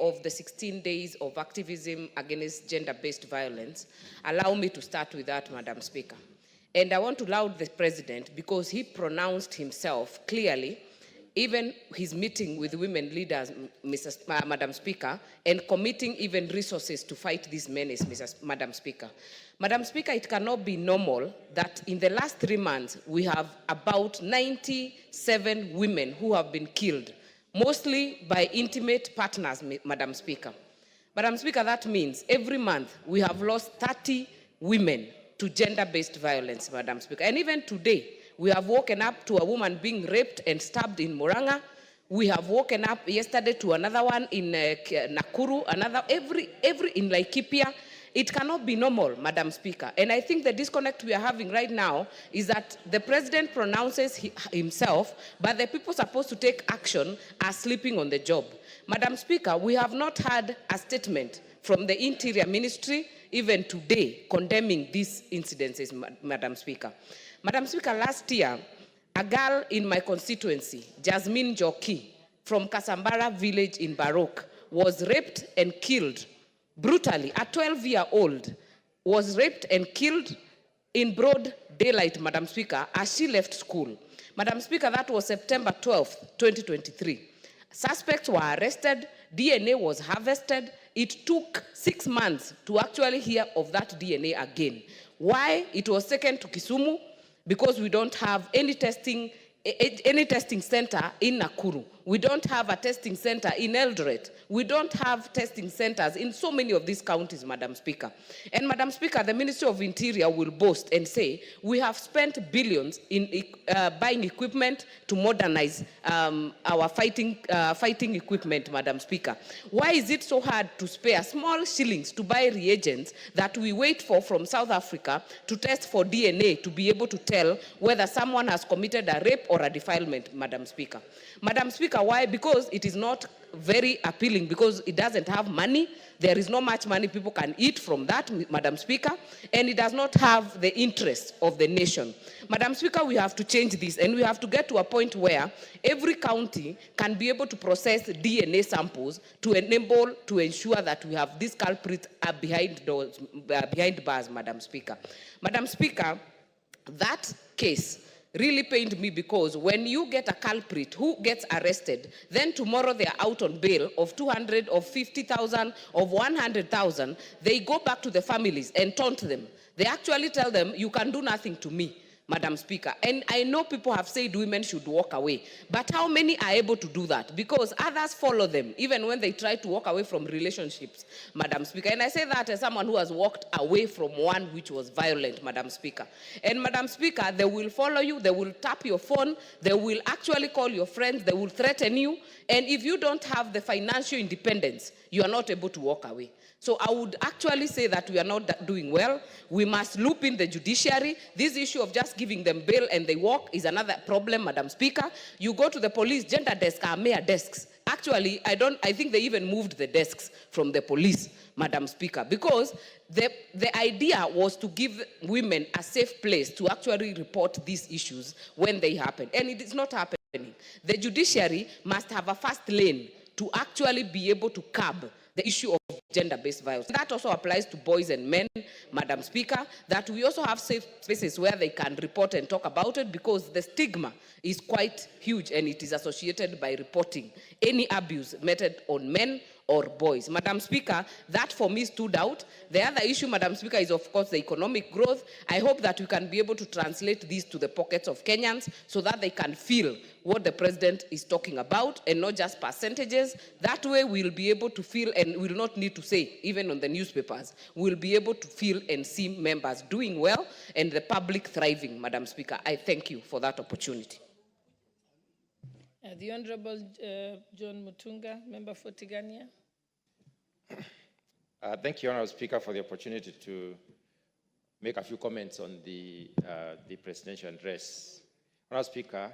of the 16 days of activism against gender-based violence, allow me to start with that, Madam Speaker. And I want to laud the President because he pronounced himself clearly, even his meeting with women leaders, Madam Speaker, and committing even resources to fight this menace, Madam Speaker. Madam Speaker, it cannot be normal that in the last 3 months, we have about 97 women who have been killed, mostly by intimate partners, Madam Speaker. Madam Speaker, that means every month we have lost 30 women to gender-based violence, Madam Speaker. And even today, we have woken up to a woman being raped and stabbed in Murang'a. We have woken up yesterday to another one in Nakuru, every in Laikipia. It cannot be normal, Madam Speaker. And I think the disconnect we are having right now is that the President pronounces himself, but the people supposed to take action are sleeping on the job. Madam Speaker, we have not had a statement from the Interior Ministry, even today, condemning these incidences, Madam Speaker. Madam Speaker, last year, a girl in my constituency, Jasmine Joki, from Kasambara village in Barok, was raped and killed brutally. A 12-year-old was raped and killed in broad daylight, Madam Speaker, as she left school. Madam Speaker, that was September 12, 2023. Suspects were arrested, DNA was harvested. It took 6 months to actually hear of that DNA again. Why? It was taken to Kisumu because we don't have any testing center in Nakuru. We don't have a testing center in Eldoret. We don't have testing centers in so many of these counties, Madam Speaker. And Madam Speaker, the Ministry of Interior will boast and say, we have spent billions in buying equipment to modernize our fighting equipment, Madam Speaker. Why is it so hard to spare small shillings to buy reagents that we wait for from South Africa to test for DNA to be able to tell whether someone has committed a rape or a defilement, Madam Speaker? Madam Speaker, why? Because it is not very appealing, because it doesn't have money. There is not much money people can eat from that, Madam Speaker, and it does not have the interest of the nation. Madam Speaker, we have to change this, and we have to get to a point where every county can be able to process DNA samples to ensure that we have these culprits behind bars, Madam Speaker. Madam Speaker, that case really pained me, because when you get a culprit who gets arrested, then tomorrow they are out on bail of 200, of 50,000, of 100,000, they go back to the families and taunt them. They actually tell them, you can do nothing to me, Madam Speaker. And I know people have said women should walk away, but how many are able to do that? Because others follow them, even when they try to walk away from relationships, Madam Speaker. And I say that as someone who has walked away from one which was violent, Madam Speaker. And Madam Speaker, they will follow you, they will tap your phone, they will actually call your friends, they will threaten you. And if you don't have the financial independence, you are not able to walk away. So I would actually say that we are not doing well. We must loop in the judiciary. This issue of just giving them bail and they walk is another problem, Madam Speaker. You go to the police, gender desk are mere desks. Actually, I think they even moved the desks from the police, Madam Speaker, because the idea was to give women a safe place to actually report these issues when they happen. And it is not happening. The judiciary must have a fast lane to actually be able to curb the issue of gender-based violence. That also applies to boys and men, Madam Speaker, that we also have safe spaces where they can report and talk about it, because the stigma is quite huge and it is associated by reporting any abuse meted on men or boys. Madam Speaker, that for me stood out. The other issue, Madam Speaker, is of course the economic growth. I hope that we can be able to translate these to the pockets of Kenyans so that they can feel what the President is talking about and not just percentages. That way we'll be able to feel, and we'll not need to say, even on the newspapers, we'll be able to feel and see members doing well and the public thriving, Madam Speaker. I thank you for that opportunity. The Honorable John Mutunga, member for Tigania. Thank you, Honorable Speaker, for the opportunity to make a few comments on the presidential address. Honorable Speaker,